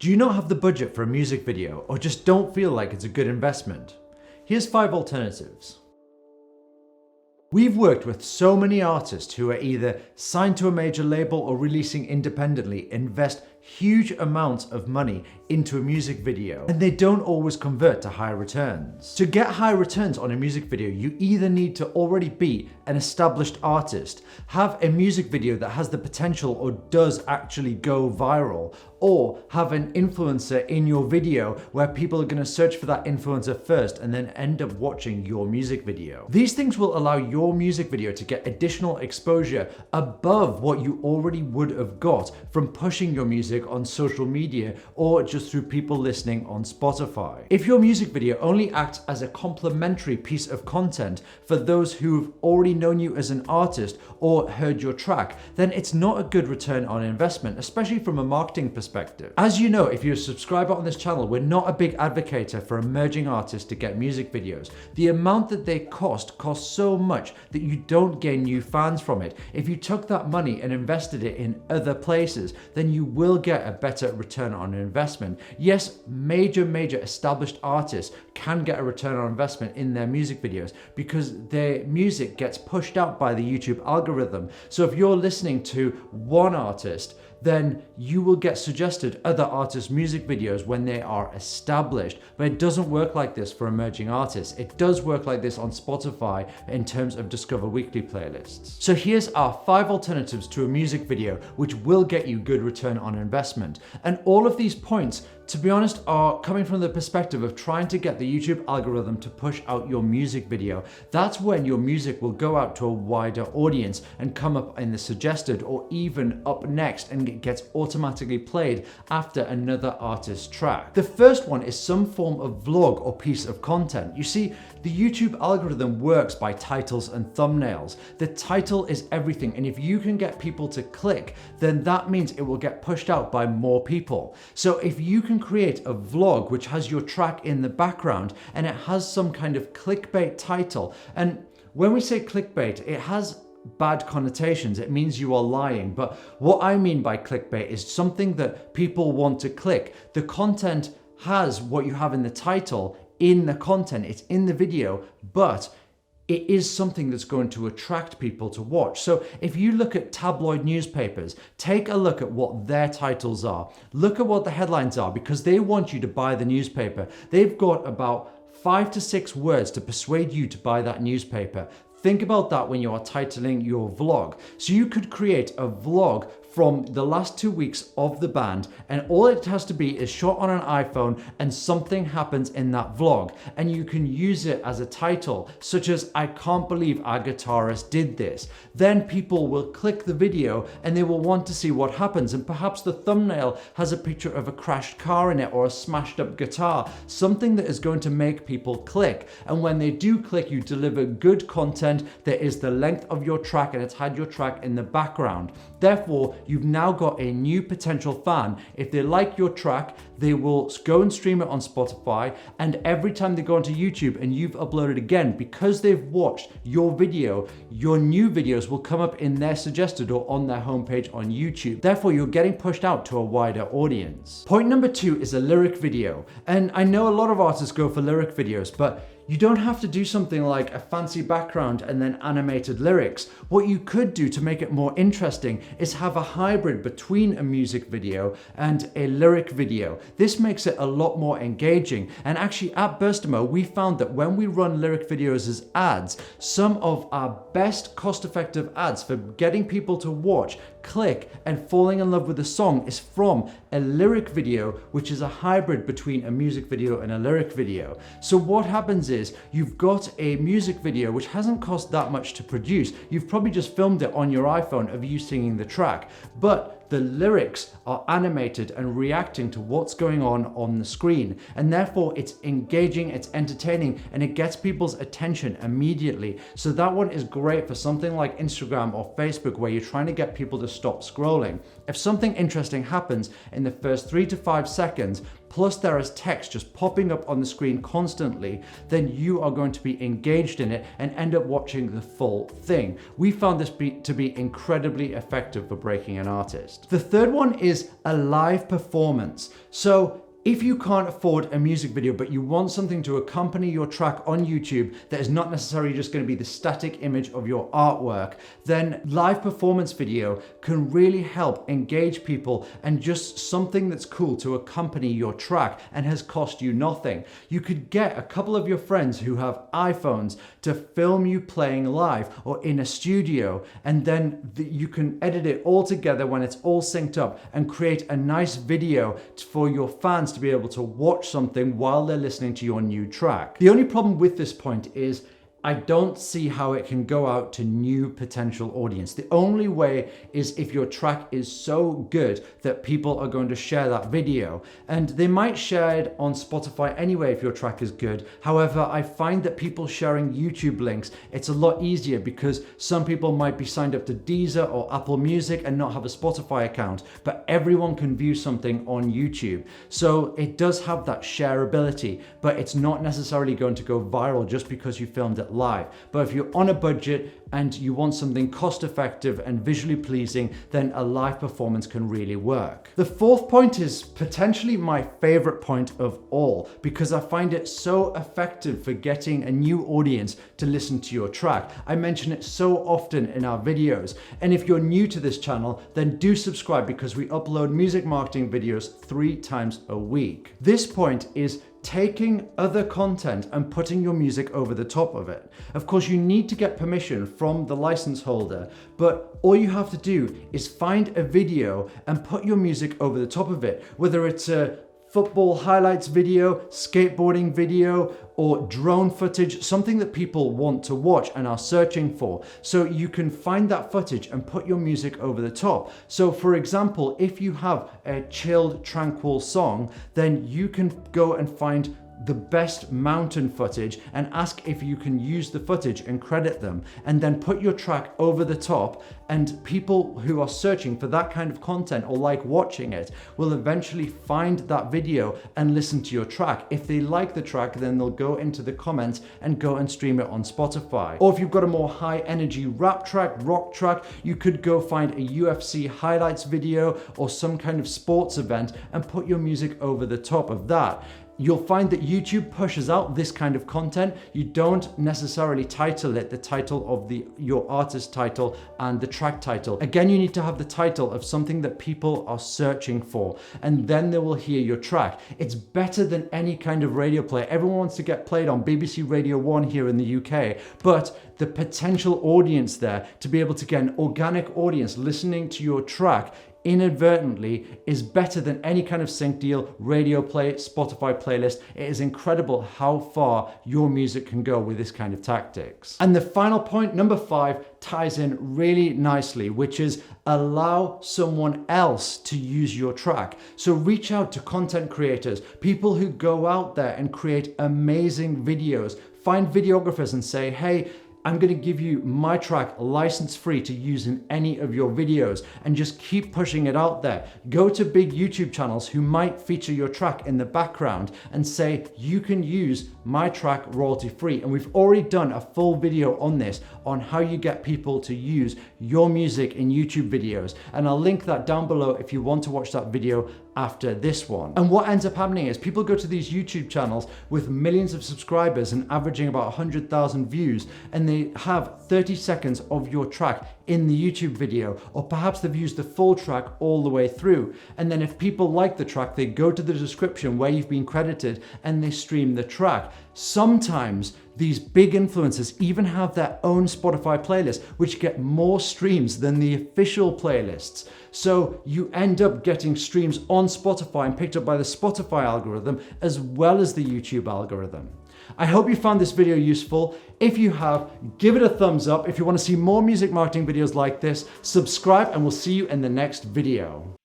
Do you not have the budget for a music video or just don't feel like it's a good investment? Here's 5 alternatives. We've worked with so many artists who are either signed to a major label or releasing independently, invest huge amounts of money into a music video, and they don't always convert to high returns. To get high returns on a music video, you either need to already be an established artist, have a music video that has the potential or does actually go viral, or have an influencer in your video where people are going to search for that influencer first and then end up watching your music video. These things will allow your music video to get additional exposure above what you already would have got from pushing your music on social media or just through people listening on Spotify. If your music video only acts as a complementary piece of content for those who've already known you as an artist or heard your track, then it's not a good return on investment, especially from a marketing perspective. As you know, if you're a subscriber on this channel, we're not a big advocate for emerging artists to get music videos. The amount that they cost so much that you don't gain new fans from it. If you took that money and invested it in other places, then you will get a better return on investment. Yes, major established artists can get a return on investment in their music videos because their music gets pushed out by the YouTube algorithm. So if you're listening to one artist, then you will get suggested other artists' music videos when they are established. But it doesn't work like this for emerging artists. It does work like this on Spotify in terms of Discover Weekly playlists. So here's our 5 alternatives to a music video which will get you good return on investment. And all of these points, to be honest, are coming from the perspective of trying to get the YouTube algorithm to push out your music video. That's when your music will go out to a wider audience and come up in the suggested or even up next, and it gets automatically played after another artist's track. The first one is some form of vlog or piece of content. You see, the YouTube algorithm works by titles and thumbnails. The title is everything, and if you can get people to click, then that means it will get pushed out by more people. So if you can create a vlog which has your track in the background and it has some kind of clickbait title, and when we say clickbait, it has bad connotations. It means you are lying. But what I mean by clickbait is something that people want to click. The content has what you have in the title in the content, it's in the video, but it is something that's going to attract people to watch. So if you look at tabloid newspapers, take a look at what their titles are. Look at what the headlines are, because they want you to buy the newspaper. They've got about 5 to 6 words to persuade you to buy that newspaper. Think about that when you are titling your vlog. So you could create a vlog from the last 2 weeks of the band, and all it has to be is shot on an iPhone and something happens in that vlog, and you can use it as a title, such as "I can't believe our guitarist did this." Then people will click the video and they will want to see what happens, and perhaps the thumbnail has a picture of a crashed car in it or a smashed up guitar, something that is going to make people click. And when they do click, you deliver good content that is the length of your track and it's had your track in the background. Therefore, you've now got a new potential fan. If they like your track, they will go and stream it on Spotify, and every time they go onto YouTube and you've uploaded again, because they've watched your video, your new videos will come up in their suggested or on their homepage on YouTube. Therefore, you're getting pushed out to a wider audience. Point number 2 is a lyric video. And I know a lot of artists go for lyric videos, but you don't have to do something like a fancy background and then animated lyrics. What you could do to make it more interesting is have a hybrid between a music video and a lyric video. This makes it a lot more engaging. And actually at Burstimo, we found that when we run lyric videos as ads, some of our best cost-effective ads for getting people to watch, click, and falling in love with the song is from a lyric video, which is a hybrid between a music video and a lyric video. So what happens is you've got a music video which hasn't cost that much to produce. You've probably just filmed it on your iPhone of you singing the track, but the lyrics are animated and reacting to what's going on the screen, and therefore it's engaging, it's entertaining, and it gets people's attention immediately. So that one is great for something like Instagram or Facebook, where you're trying to get people to stop scrolling. If something interesting happens in the first 3 to 5 seconds, plus there is text just popping up on the screen constantly, then you are going to be engaged in it and end up watching the full thing. We found this to be incredibly effective for breaking an artist. The third one is a live performance. So if you can't afford a music video, but you want something to accompany your track on YouTube that is not necessarily just going to be the static image of your artwork, then live performance video can really help engage people and just something that's cool to accompany your track and has cost you nothing. You could get a couple of your friends who have iPhones to film you playing live or in a studio, and then you can edit it all together when it's all synced up and create a nice video for your fans to be able to watch something while they're listening to your new track. The only problem with this point is I don't see how it can go out to new potential audience. The only way is if your track is so good that people are going to share that video. And they might share it on Spotify anyway if your track is good. However, I find that people sharing YouTube links, it's a lot easier because some people might be signed up to Deezer or Apple Music and not have a Spotify account, but everyone can view something on YouTube. So it does have that shareability, but it's not necessarily going to go viral just because you filmed it live. But if you're on a budget and you want something cost effective and visually pleasing, then a live performance can really work. The fourth point is potentially my favorite point of all, because I find it so effective for getting a new audience to listen to your track. I mention it so often in our videos. And if you're new to this channel, then do subscribe because we upload music marketing videos 3 times a week. This point is taking other content and putting your music over the top of it. Of course, you need to get permission from the license holder, but all you have to do is find a video and put your music over the top of it, whether it's a football highlights video, skateboarding video, or drone footage, something that people want to watch and are searching for. So you can find that footage and put your music over the top. So for example, if you have a chilled, tranquil song, then you can go and find the best mountain footage and ask if you can use the footage and credit them, and then put your track over the top, and people who are searching for that kind of content or like watching it will eventually find that video and listen to your track. If they like the track, then they'll go into the comments and go and stream it on Spotify. Or if you've got a more high energy rap track, rock track, you could go find a UFC highlights video or some kind of sports event and put your music over the top of that. You'll find that YouTube pushes out this kind of content. You don't necessarily title it the title of your artist title and the track title. Again, you need to have the title of something that people are searching for, and then they will hear your track. It's better than any kind of radio play. Everyone wants to get played on BBC Radio 1 here in the UK, but the potential audience there to be able to get an organic audience listening to your track inadvertently is better than any kind of sync deal, radio play, Spotify playlist. It is incredible how far your music can go with this kind of tactics. And the final point, number 5, ties in really nicely, which is allow someone else to use your track. So reach out to content creators, people who go out there and create amazing videos. Find videographers and say, hey, I'm going to give you my track license free to use in any of your videos, and just keep pushing it out there. Go to big YouTube channels who might feature your track in the background and say, you can use my track royalty free. And we've already done a full video on this, on how you get people to use your music in YouTube videos. And I'll link that down below if you want to watch that video after this one. And what ends up happening is people go to these YouTube channels with millions of subscribers and averaging about 100,000 views, and they have 30 seconds of your track in the YouTube video, or perhaps they've used the full track all the way through. And then if people like the track, they go to the description where you've been credited and they stream the track. Sometimes these big influencers even have their own Spotify playlist, which get more streams than the official playlists. So you end up getting streams on Spotify and picked up by the Spotify algorithm as well as the YouTube algorithm. I hope you found this video useful. If you have, give it a thumbs up. If you want to see more music marketing videos like this, subscribe, and we'll see you in the next video.